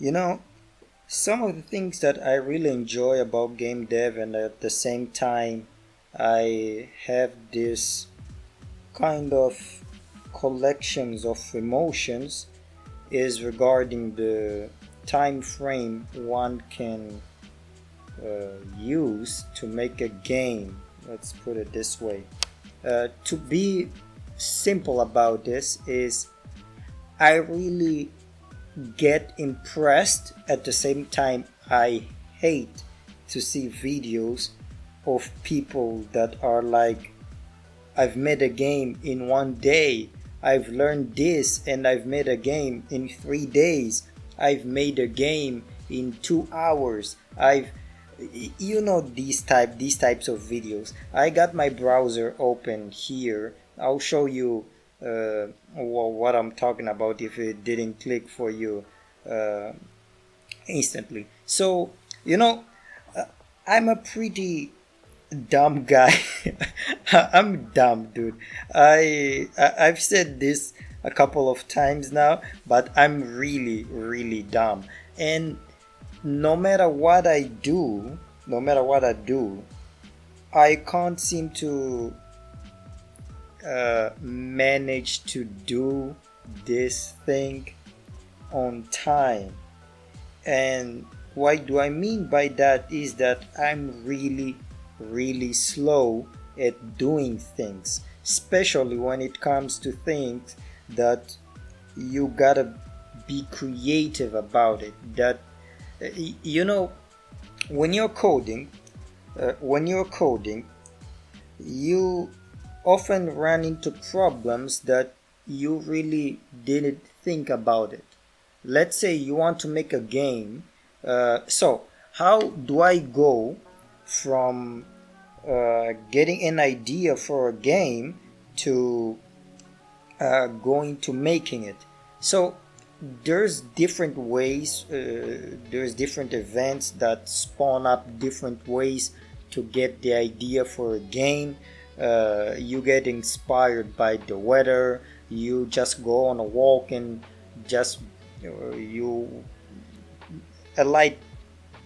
You know, some of the things that I really enjoy about game dev, and at the same time, I have this kind of collections of emotions, is regarding the time frame one can use to make a game. Let's put it this way. To be simple about this is I really get impressed. At the same time, I hate to see videos of people that are like, I've made a game in 1 day, I've learned this, and I've made a game in 3 days, I've made a game in 2 hours, I've these types of videos. I got my browser open here. I'll show you what I'm talking about if it didn't click for you uh, instantly. So you know, uh, I'm a pretty dumb guy. I'm dumb, dude. I've said this a couple of times now, but I'm really really dumb. And no matter what I do, no matter what I do, I can't seem to manage to do this thing on time. And what do I mean by that is that I'm really, really slow at doing things, especially when it comes to things that you gotta be creative about it. That you know, when you're coding, you often run into problems that you really didn't think about it. Let's say you want to make a game. So how do I go from getting an idea for a game to going to making it? So there's different ways, there's different events that spawn up different ways to get the idea for a game. You get inspired by the weather, you just go on a walk and just you a light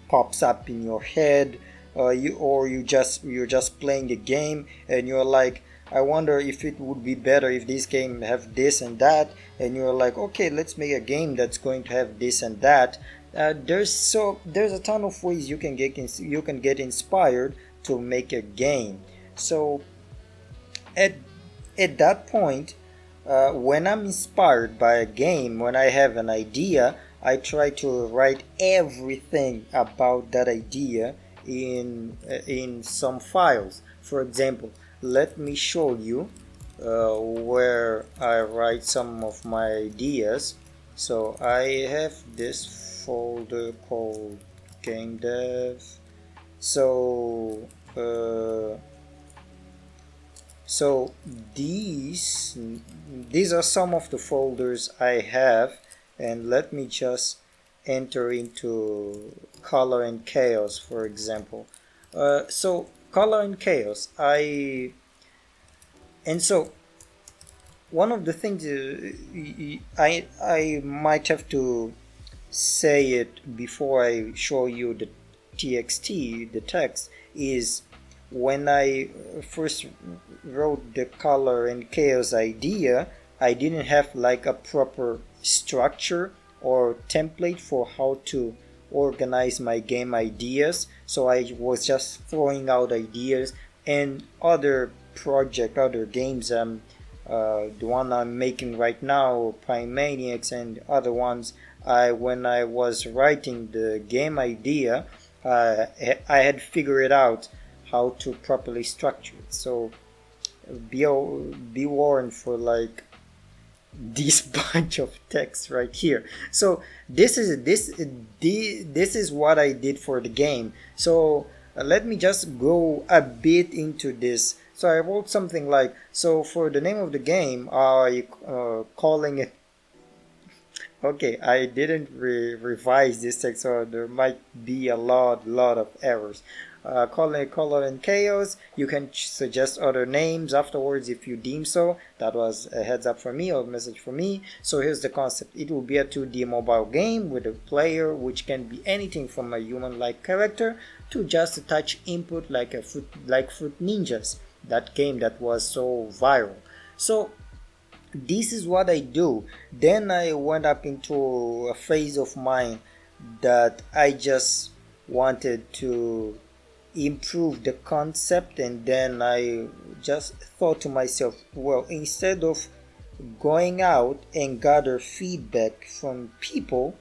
pops up in your head, you're just playing a game and you're like, I wonder if it would be better if this game have this and that, and you're like, okay, let's make a game that's going to have this and that. There's a ton of ways you can get inspired to make a game. So at that point, when I'm inspired by a game, when I have an idea, I try to write everything about that idea in some files. For example, let me show you where I write some of my ideas. So I have this folder called game dev. So so these are some of the folders I have, and let me just enter into color and chaos, for example. So color and chaos, so one of the things I might have to say it before I show you the the text, is when I first wrote the color and chaos idea, I didn't have like a proper structure or template for how to organize my game ideas. So I was just throwing out ideas, and other games, the one I'm making right now, Prime Maniacs, and other ones, when I was writing the game idea, I had figured out how to properly structure it. So be warned for like this bunch of text right here. So this is what I did for the game. So let me just go a bit into this. So I wrote something like, so for the name of the game, I calling it. Okay, I didn't revise this text, so there might be a lot of errors. Color and Chaos. You can suggest other names afterwards if you deem so. That was a heads up for me or a message for me. So here's the concept. It will be a 2D mobile game with a player which can be anything from a human-like character to just a touch input like Fruit Ninjas, that game that was so viral. So this is what I do. Then I went up into a phase of mine that I just wanted to improve the concept, and then I just thought to myself, well, instead of going out and gather feedback from people,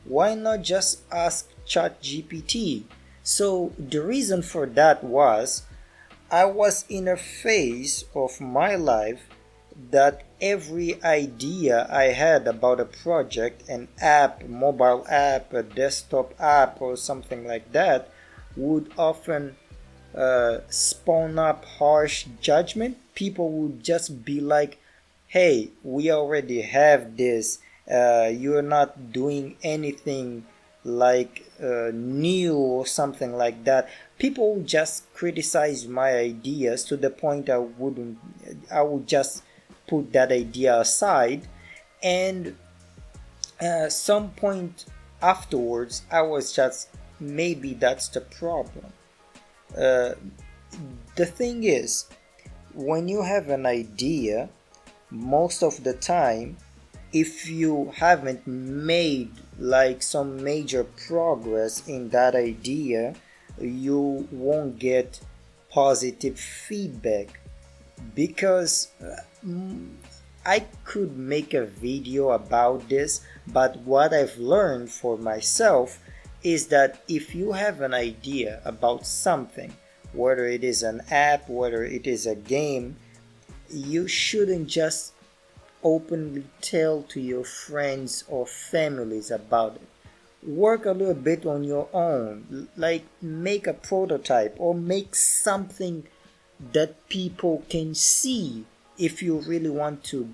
why not just ask ChatGPT? So the reason for that was I was in a phase of my life that every idea I had about a project, an app, mobile app, a desktop app, or something like that, would often spawn up harsh judgment. People would just be like, hey, we already have this, you're not doing anything like new or something like that. People would just criticize my ideas to the point I would just put that idea aside, and some point afterwards I was just, maybe that's the problem. The thing is, when you have an idea, most of the time, if you haven't made like some major progress in that idea, you won't get positive feedback. Because I could make a video about this, but what I've learned for myself is that if you have an idea about something, whether it is an app, whether it is a game, you shouldn't just openly tell to your friends or families about it. Work a little bit on your own, like make a prototype or make something that people can see if you really want to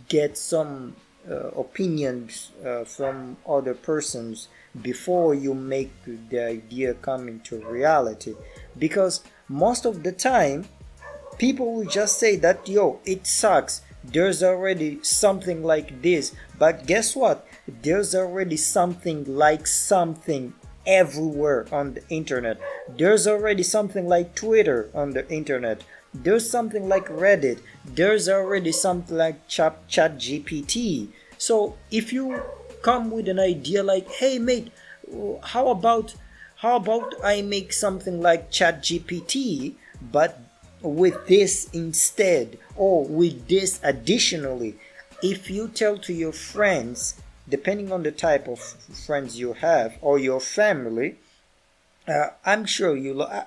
get some opinions from other persons before you make the idea come into reality. Because most of the time people will just say that, yo, it sucks, there's already something like this. But guess what, there's already something like something everywhere on the internet. There's already something like Twitter on the internet. There's something like Reddit. There's already something like ChatGPT. So if you come with an idea like, hey mate, how about I make something like ChatGPT, but with this instead, or with this additionally. If you tell to your friends, depending on the type of friends you have, or your family, I'm sure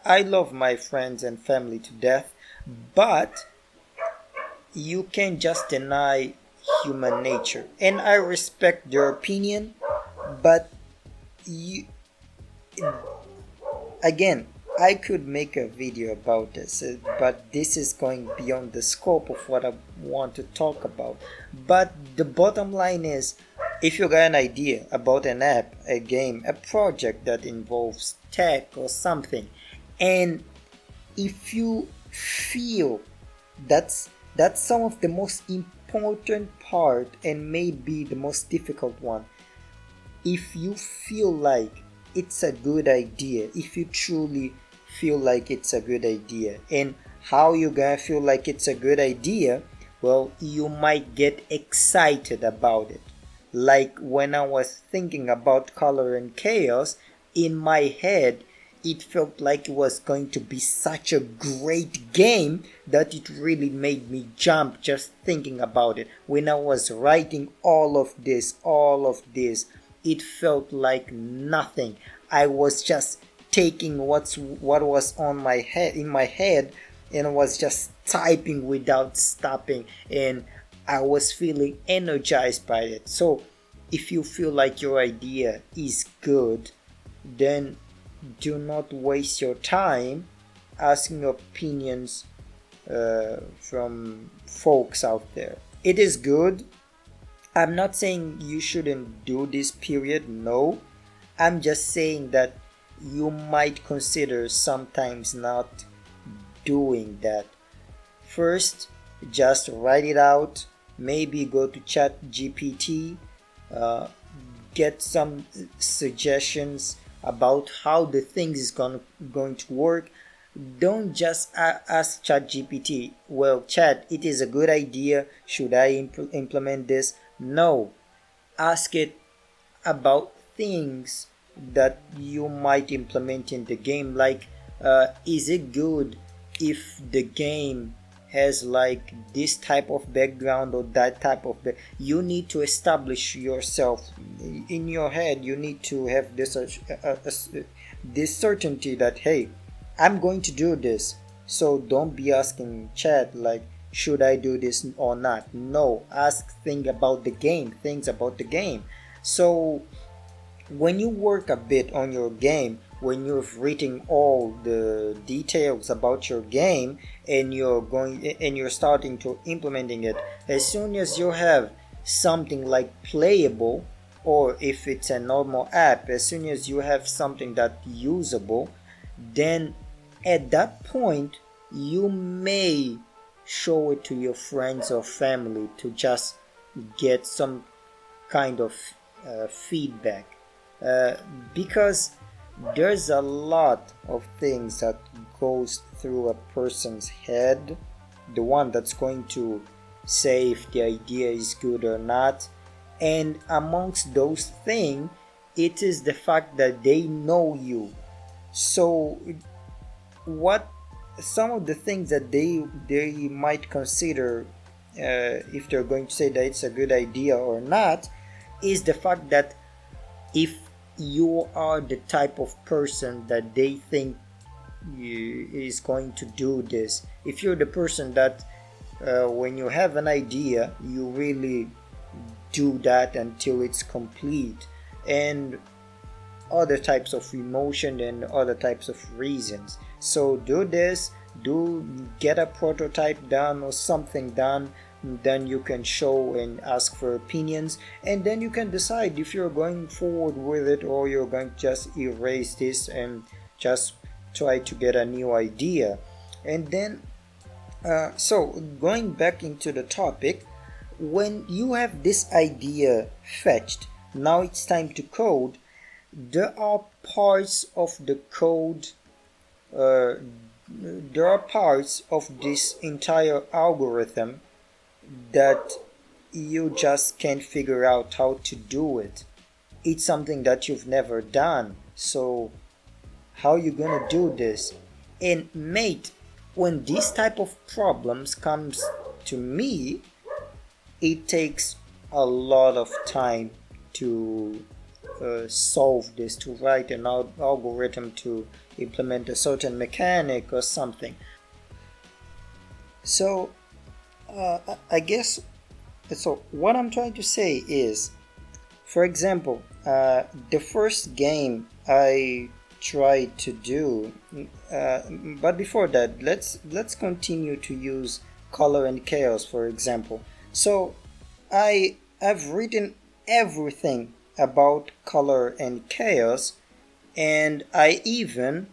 I love my friends and family to death, but you can't just deny human nature. And I respect their opinion, but again, I could make a video about this, but this is going beyond the scope of what I want to talk about. But the bottom line is, if you got an idea about an app, a game, a project that involves tech or something, and if you feel that's some of the most important part and maybe the most difficult one, if you feel like it's a good idea, if you truly feel like it's a good idea, and how you gonna feel like it's a good idea, well, you might get excited about it. Like when I was thinking about Color and Chaos, in my head it felt like it was going to be such a great game that it really made me jump just thinking about it. When I was writing all of this, it felt like nothing. I was just taking what was on my head, in my head, and I was just typing without stopping, and I was feeling energized by it. So if you feel like your idea is good, then do not waste your time asking opinions from folks out there. It is good. I'm not saying you shouldn't do this, period. No. I'm just saying that you might consider sometimes not doing that. First, just write it out. Maybe go to Chat GPT, get some suggestions about how the thing is going to work. Don't just ask Chat GPT, well, Chat, it is a good idea. Should I implement this? No. Ask it about things that you might implement in the game, like is it good if the game has like this type of background or that type of you need to establish yourself in your head. You need to have this certainty that, hey, I'm going to do this. So don't be asking Chat like, should I do this or not? No, ask things about the game. So when you work a bit on your game, when you've written all the details about your game and you're starting to implementing it, as soon as you have something like playable, or if it's a normal app, as soon as you have something that usable, then at that point you may show it to your friends or family to just get some kind of feedback, because there's a lot of things that goes through a person's head, the one that's going to say if the idea is good or not. And amongst those things, it is the fact that they know you. So what some of the things that they might consider, if they're going to say that it's a good idea or not, is the fact that if you are the type of person that they think is going to do this, if you're the person that when you have an idea you really do that until it's complete, and other types of emotion and other types of reasons. So do this, get a prototype done or something done, then you can show and ask for opinions, and then you can decide if you're going forward with it or you're going to just erase this and just try to get a new idea. And then so going back into the topic, when you have this idea fetched, now it's time to code. There are parts of the code, there are parts of this entire algorithm that you just can't figure out how to do it. It's something that you've never done. So how you gonna do this? And mate, when these type of problems comes to me, it takes a lot of time to solve this, to write an algorithm to implement a certain mechanic or something. So I guess, so what I'm trying to say is, for example, the first game I tried to do, but before that, let's continue to use color and chaos, for example. So I've written everything about color and chaos, and I even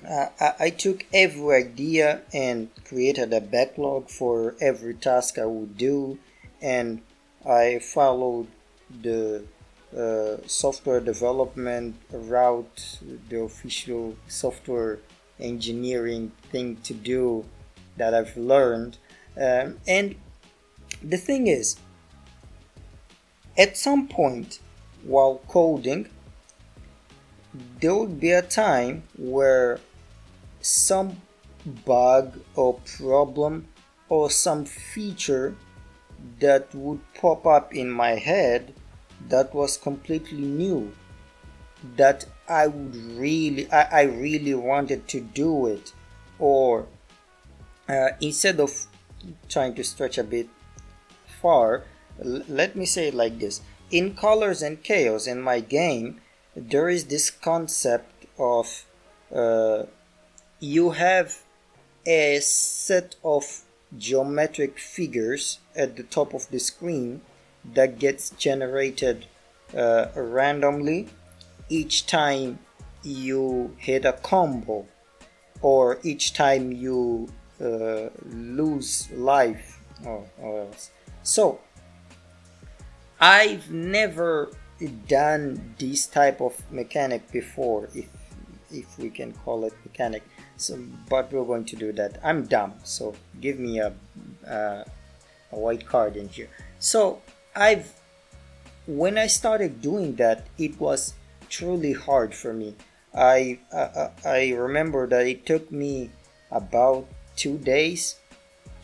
I took every idea and created a backlog for every task I would do, and I followed the software development route, the official software engineering thing to do that I've learned. And the thing is, at some point while coding, there would be a time where some bug or problem or some feature that would pop up in my head that was completely new, that I really wanted to do it. Or instead of trying to stretch a bit far, let me say it like this. In Colors and Chaos, in my game, there is this concept of you have a set of geometric figures at the top of the screen that gets generated randomly each time you hit a combo, or each time you lose life, or else. So I've never done this type of mechanic before, if we can call it mechanic. So, but we're going to do that. I'm dumb, so give me a white card in here. So when I started doing that, it was truly hard for me. I remember that it took me about 2 days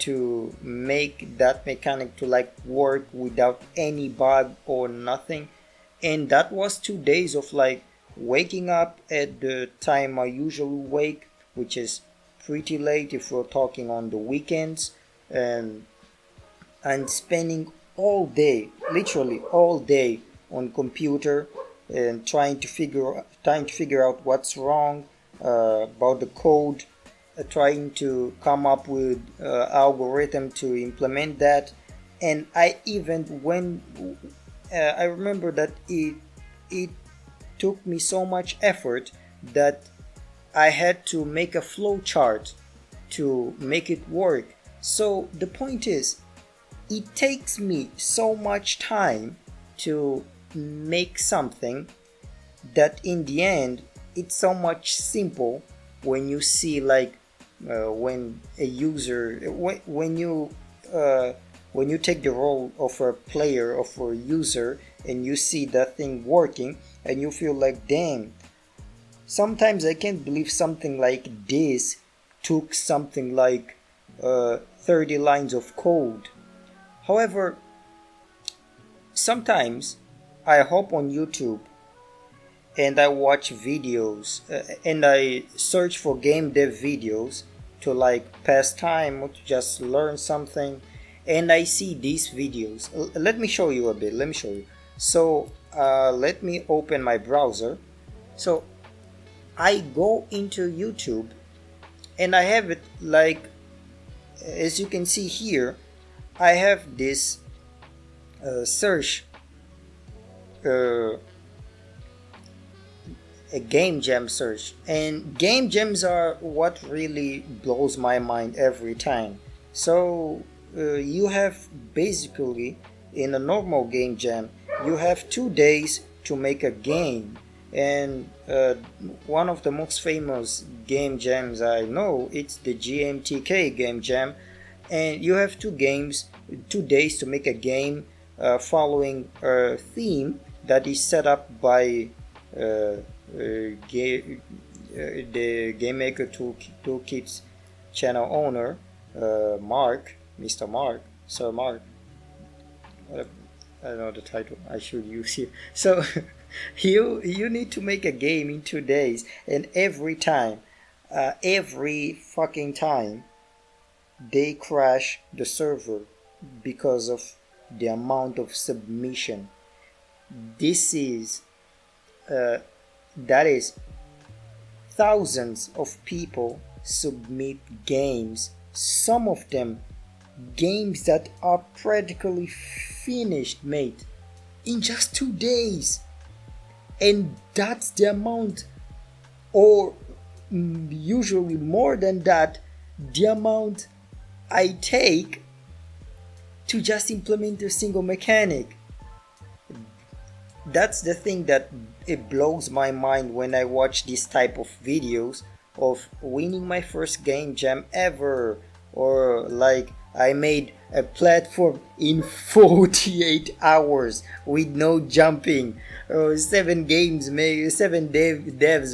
to make that mechanic to like work without any bug or nothing, and that was 2 days of like waking up at the time I usually wake, which is pretty late if we're talking on the weekends, and spending all day, literally all day, on computer and trying to figure out what's wrong about the code, trying to come up with algorithm to implement that. And I remember that it took me so much effort that I had to make a flow chart to make it work. So the point is, it takes me so much time to make something that in the end it's so much simple when you see like when a user when you take the role of a player, of a user, and you see that thing working and you feel like, damn, sometimes I can't believe something like this took something like 30 lines of code. However, sometimes I hop on YouTube and I watch videos and I search for game dev videos to like pass time or to just learn something, and I see these videos. Let me show you a bit. Let me show you. So let me open my browser. So I go into YouTube and I have it like, as you can see here, I have this search, a game jam search, and game jams are what really blows my mind every time. So you have basically, in a normal game jam, you have 2 days to make a game, and one of the most famous game jams I know, it's the GMTK game jam, and you have 2 days to make a game following a theme that is set up by the Game Maker Toolkit's channel owner, Mr. Mark, Sir Mark. I don't know the title I should use here. So you need to make a game in 2 days, and every fucking time, they crash the server because of the amount of submission. This is that is thousands of people submit games, some of them games that are practically finished, mate, in just 2 days. And that's the amount, or usually more than that, the amount I take to just implement a single mechanic. That's the thing that it blows my mind when I watch this type of videos of winning my first game jam ever, or like I made a platform in 48 hours with no jumping, or 7 devs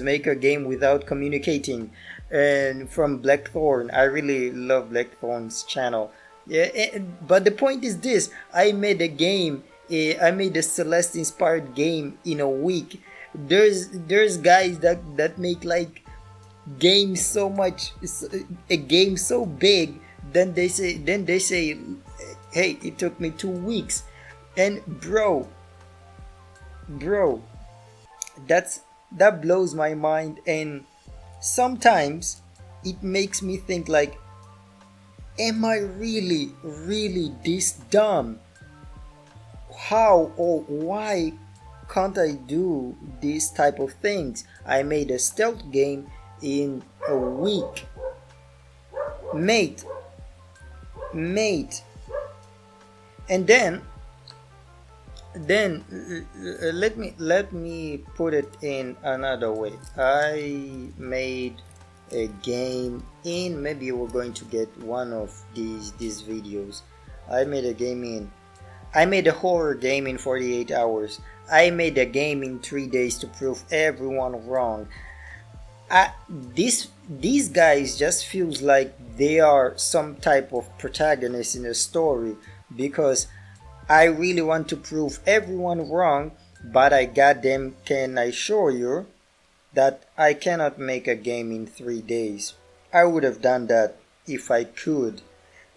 make a game without communicating. And from Blackthorn, I really love Blackthorn's channel. Yeah, but the point is this: I made a Celeste inspired game in a week. There's guys that make like games so much, a game so big, then they say, hey, it took me 2 weeks. And bro, that blows my mind. And sometimes it makes me think like, am I really this dumb? How or why can't I do these type of things? I made a stealth game in a week. Mate. And then let me put it in another way. I made a game in, maybe we're going to get one of these videos. I made a horror game in 48 hours. I made a game in 3 days to prove everyone wrong. These guys just feels like they are some type of protagonist in a story, because I really want to prove everyone wrong, but I goddamn can assure you that I cannot make a game in 3 days. I would have done that if I could.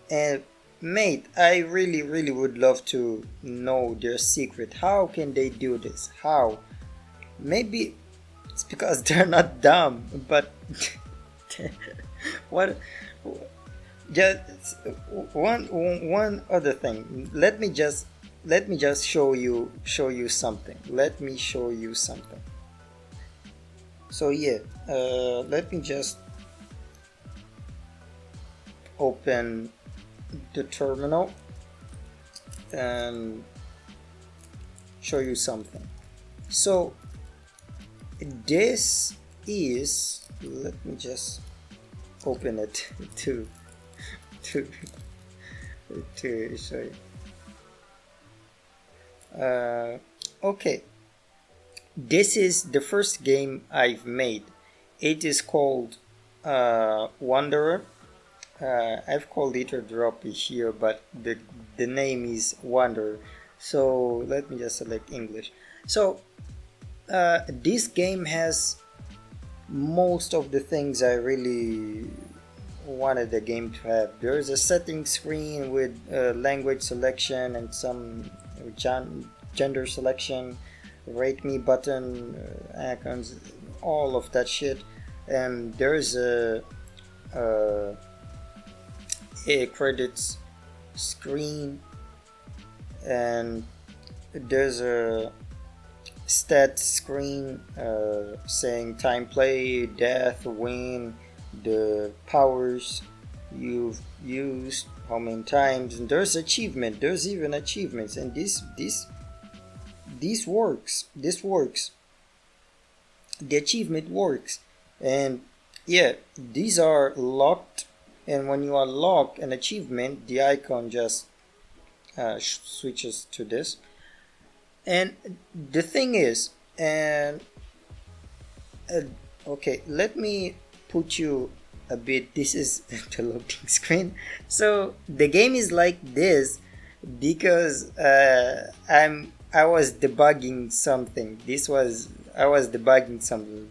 And mate, I really would love to know their secret. How can they do this? How? Maybe it's because they're not dumb, but what? Just one other thing. Let me just show you something. Let me show you something. So yeah, let me just open the terminal and show you something. So this is, let me just open it to show you. Okay, this is the first game I've made. It is called Wanderer. I've called it a drop here, but the name is Wanderer. So let me just select English. So this game has most of the things I really wanted the game to have. There's a setting screen with language selection and some gender selection, rate me button, icons, all of that shit. And there's a credits screen, and there's a stats screen saying time play, death, win, the powers you've used, how many times, and there's achievement. There's even achievements, and this works. The achievement works, and yeah, these are locked. And when you unlock an achievement, the icon just switches to this. And the thing is, and okay, let me put you a bit. This is the loading screen. So the game is like this because I was debugging something. I was debugging something.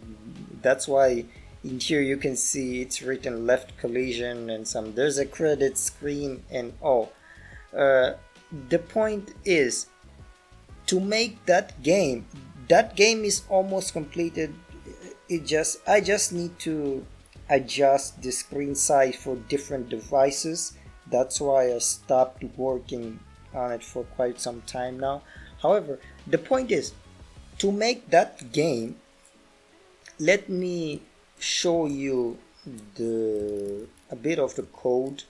That's why in here you can see it's written left collision and some. There's a credit screen and all. The point is to make that game. That game is almost completed. I just need to adjust the screen size for different devices. That's why I stopped working on it for quite some time now. However, the point is to make that game. Let me show you a bit of the code.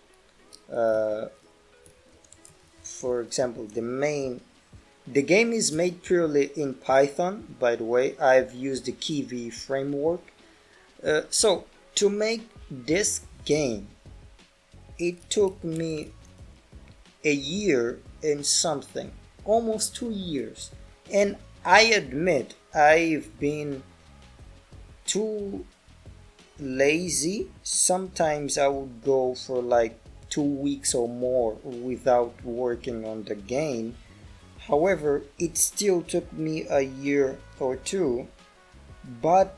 For example, the game is made purely in Python, by the way. I've used the Kiwi framework. So to make this game, it took me a year and something, almost 2 years. And I admit I've been too lazy. Sometimes I would go for like 2 weeks or more without working on the game. However, it still took me a year or two, but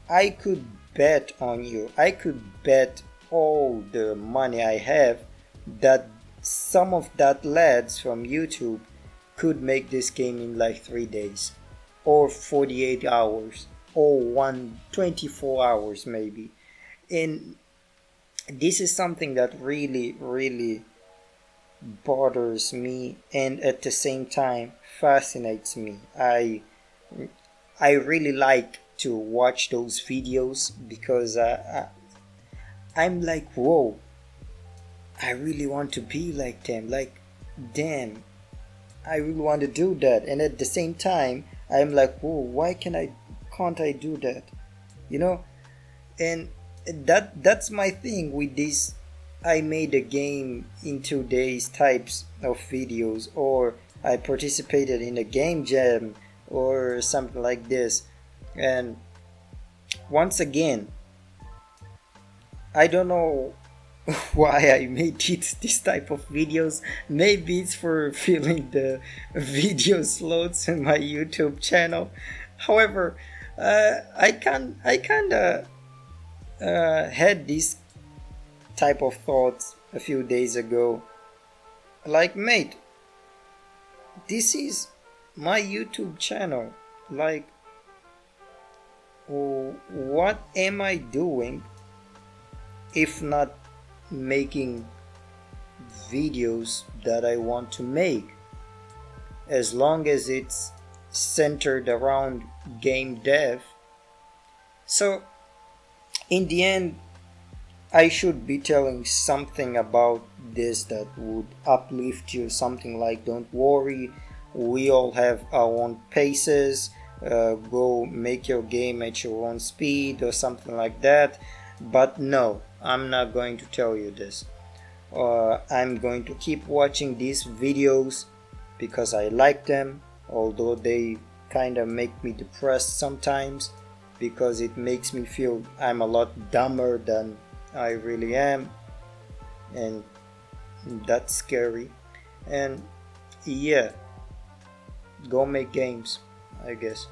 I could bet on you. I could bet all the money I have that some of that lads from YouTube could make this game in like 3 days or 48 hours or 24 hours maybe. And this is something that really bothers me and at the same time fascinates me. I really like to watch those videos because I'm like, whoa, I really want to be like them. Like, damn, I really want to do that. And at the same time, I'm like, whoa, why can't I do that? You know? And that's my thing with this. I made a game in 2 days types of videos, or I participated in a game jam or something like this. And once again, I don't know why I made this type of videos. Maybe it's for filling the video slots in my YouTube channel. However, I kinda had this type of thoughts a few days ago. Like, mate, this is my YouTube channel. Like, what am I doing if not making videos that I want to make? As long as it's centered around game dev. So, in the end, I should be telling something about this that would uplift you. Something like, don't worry, we all have our own paces. Go make your game at your own speed or something like that. But no, I'm not going to tell you this. I'm going to keep watching these videos because I like them, although they kind of make me depressed sometimes because it makes me feel I'm a lot dumber than I really am, and that's scary. And yeah, go make games, I guess.